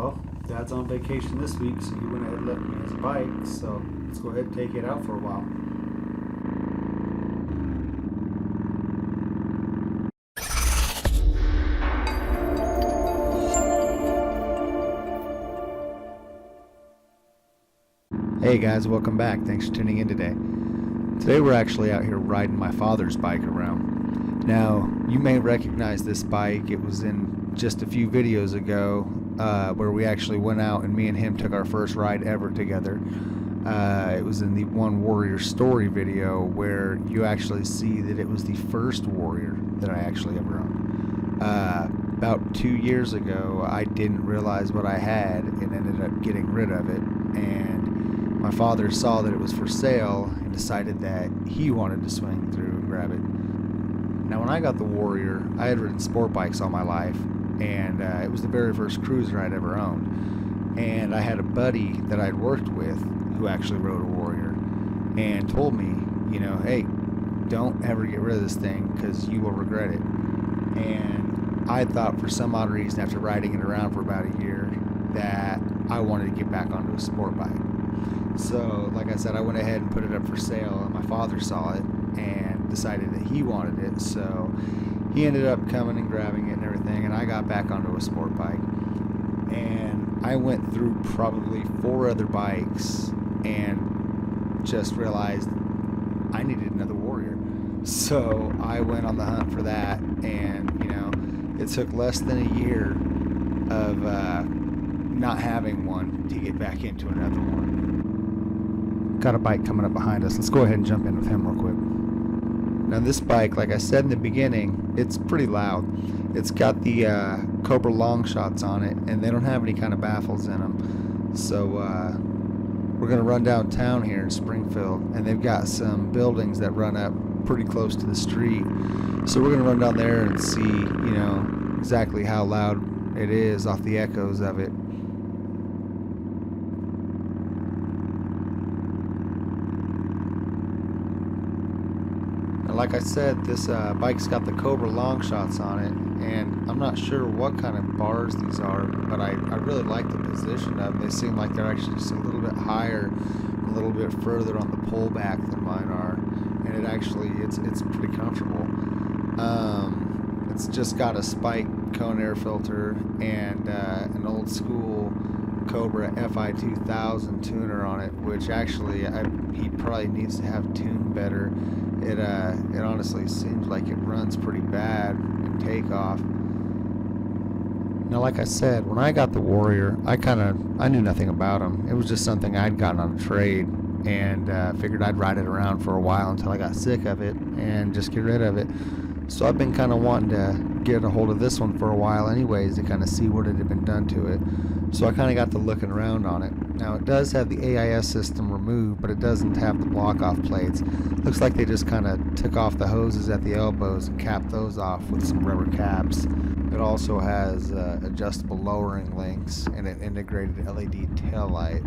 Well, Dad's on vacation this week, so he went ahead and left me his bike, so let's go ahead and take it out for a while. Hey guys, welcome back. Thanks for tuning in today. Today we're actually out here riding my father's bike around. Now, you may recognize this bike. It was in just a few videos ago where we actually went out and me and him took our first ride ever together. It was in the One Warrior story video where you actually see that it was the first Warrior that I actually ever owned. About 2 years ago, I didn't realize what I had and ended up getting rid of it. And my father saw that it was for sale and decided that he wanted to swing through and grab it. Now, when I got the Warrior, I had ridden sport bikes all my life, and it was the very first cruiser I'd ever owned. And I had a buddy that I'd worked with who actually rode a Warrior and told me, you know, hey, don't ever get rid of this thing because you will regret it. And I thought for some odd reason, after riding it around for about a year, that I wanted to get back onto a sport bike. So, like I said, I went ahead and put it up for sale, and my father saw it and decided that he wanted it. So he ended up coming and grabbing it and everything, and I got back onto a sport bike. And I went through probably 4 other bikes and just realized I needed another Warrior. So I went on the hunt for that, and you know, it took less than a year of not having one to get back into another one. Got a bike coming up behind us. Let's go ahead and jump in with him real quick. Now this bike, like I said in the beginning, it's pretty loud. It's got the Cobra Long Shots on it, and they don't have any kind of baffles in them. So we're going to run downtown here in Springfield, and they've got some buildings that run up pretty close to the street. So we're going to run down there and see, you know, exactly how loud it is off the echoes of it. Like I said, this bike's got the Cobra Long Shots on it, and I'm not sure what kind of bars these are, but I really like the position of them. They seem like they're actually just a little bit higher, a little bit further on the pullback than mine are, and it's pretty comfortable. It's just got a spike cone air filter and an old school Cobra FI 2000 tuner on it, which actually he probably needs to have tuned better. It honestly seems like it runs pretty bad in takeoff. Now, like I said, when I got the Warrior, I knew nothing about them. It was just something I'd gotten on a trade, and figured I'd ride it around for a while until I got sick of it and just get rid of it. So I've been kind of wanting to get a hold of this one for a while anyways, to kind of see what had been done to it. So I kind of got to looking around on it. Now it does have the AIS system removed, but it doesn't have the block off plates. Looks like they just kind of took off the hoses at the elbows and capped those off with some rubber caps. It also has adjustable lowering links and an integrated LED tail light.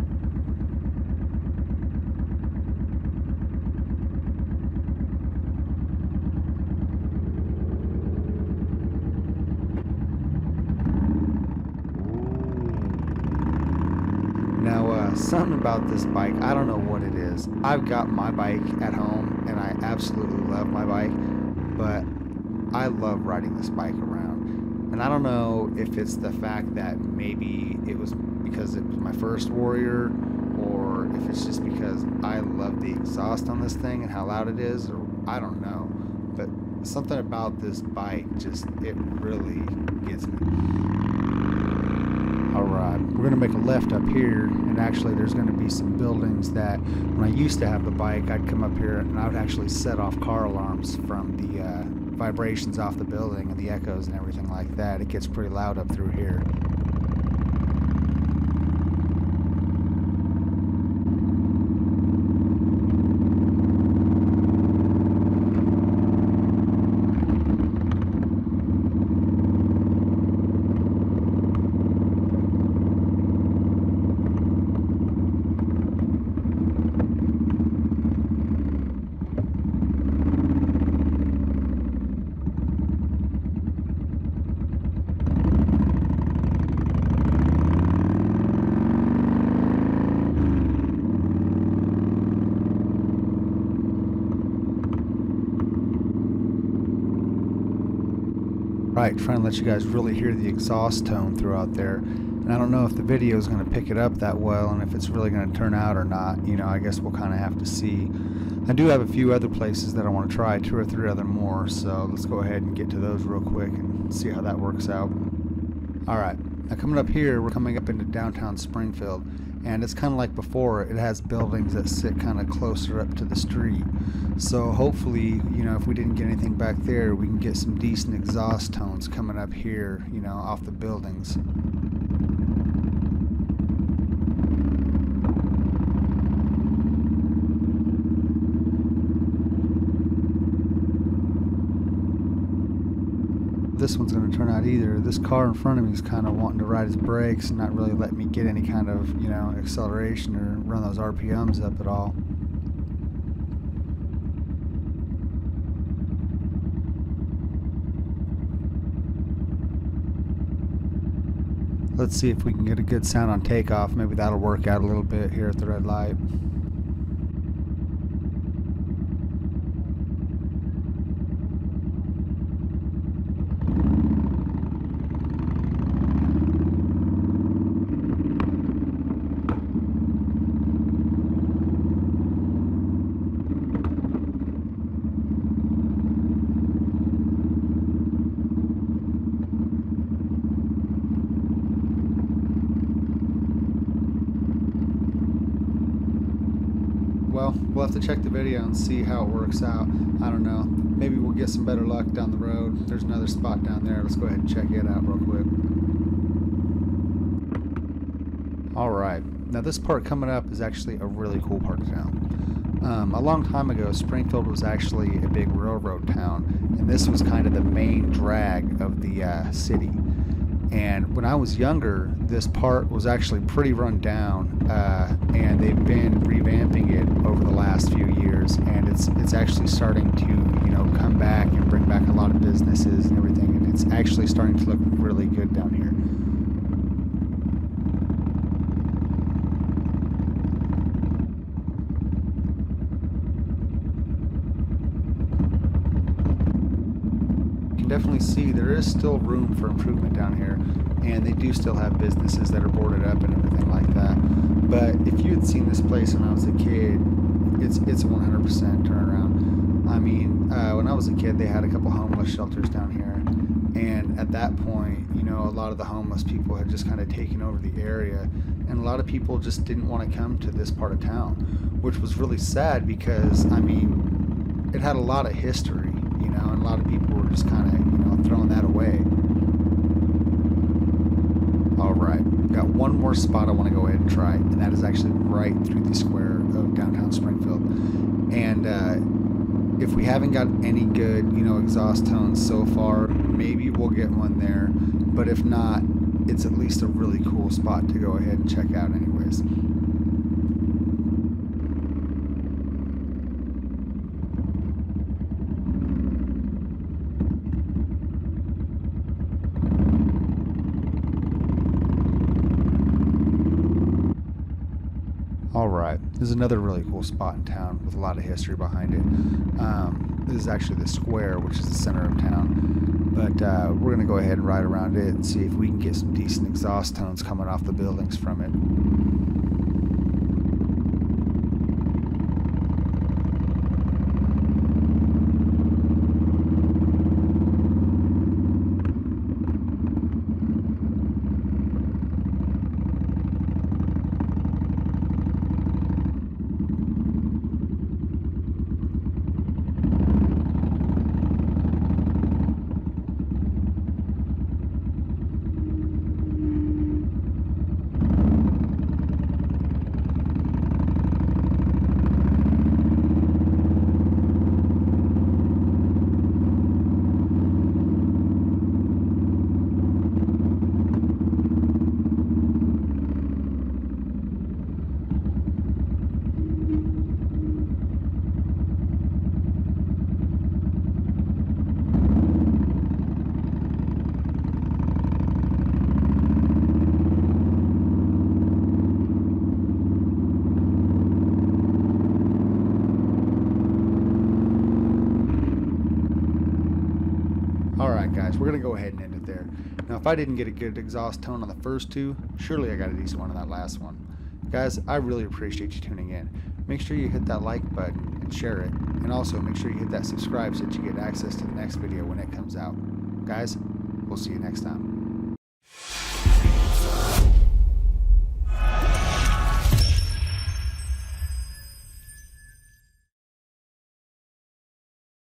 Something about this bike, I don't know what it is. I've got my bike at home and I absolutely love my bike, but I love riding this bike around. And I don't know if it's the fact that maybe it was because it was my first Warrior, or if it's just because I love the exhaust on this thing and how loud it is, or I don't know. But something about this bike it really gets me. Alright, we're going to make a left up here, and actually there's going to be some buildings that when I used to have the bike, I'd come up here and I would actually set off car alarms from the vibrations off the building and the echoes and everything like that. It gets pretty loud up through here. right, trying to let you guys really hear the exhaust tone throughout there. And I don't know if the video is going to pick it up that well and if it's really going to turn out or not. You know, I guess we'll kind of have to see. I do have a few other places that I want to try, 2 or 3 other more, so let's go ahead and get to those real quick and see how that works out. Alright, now coming up here, we're coming up into downtown Springfield, and it's kind of like before. It has buildings that sit kind of closer up to the street, so hopefully, you know, if we didn't get anything back there, we can get some decent exhaust tones coming up here, you know, off the buildings. This one's going to turn out either. This car in front of me is kind of wanting to ride its brakes and not really letting me get any kind of, you know, acceleration or run those RPMs up at all. Let's see if we can get a good sound on takeoff. Maybe that'll work out a little bit here at the red light. Well, we'll have to check the video and see how it works out. I don't know. Maybe we'll get some better luck down the road. There's another spot down there. Let's go ahead and check it out real quick. Alright, now this part coming up is actually a really cool part of town. A long time ago, Springfield was actually a big railroad town, and this was kind of the main drag of the city. And when I was younger, this part was actually pretty run down, and they've been revamping it over the last few years, and it's actually starting to, you know, come back and bring back a lot of businesses and everything, and it's actually starting to look really good down here. Definitely see there is still room for improvement down here, and they do still have businesses that are boarded up and everything like that. But if you had seen this place when I was a kid, it's a 100% turnaround. I mean, when I was a kid, they had a couple homeless shelters down here, and at that point, you know, a lot of the homeless people had just kind of taken over the area, and a lot of people just didn't want to come to this part of town, which was really sad because, I mean, it had a lot of history. You know, and a lot of people were just kind of, you know, throwing that away. Alright, got one more spot I want to go ahead and try, and that is actually right through the square of downtown Springfield. And if we haven't got any good, you know, exhaust tones so far, maybe we'll get one there. But if not, it's at least a really cool spot to go ahead and check out anyways. Alright, this is another really cool spot in town with a lot of history behind it. This is actually the square, which is the center of town. But we're going to go ahead and ride around it and see if we can get some decent exhaust tones coming off the buildings from it. Alright guys, we're going to go ahead and end it there. Now if I didn't get a good exhaust tone on the first two, surely I got a decent one on that last one. Guys, I really appreciate you tuning in. Make sure you hit that like button and share it. And also make sure you hit that subscribe so that you get access to the next video when it comes out. Guys, we'll see you next time.